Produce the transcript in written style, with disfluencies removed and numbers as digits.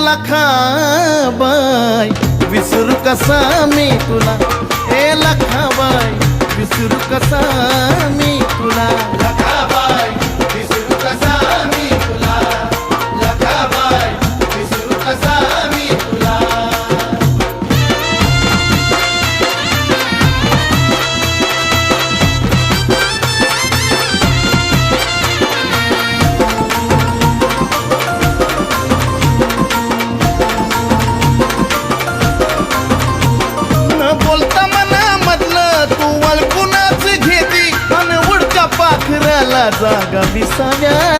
लखाबाई विसरू कसा मी तुला, ए लखाबाई विसरू कसा मी तुला, लखाबाई विसरू कसा मी तुला, लखाबाई विसरू कसा मी तुला. न बोलता मनामधलं तू वळकुणाच घेती आणि उडच्या पाखराला जागा विसाव्या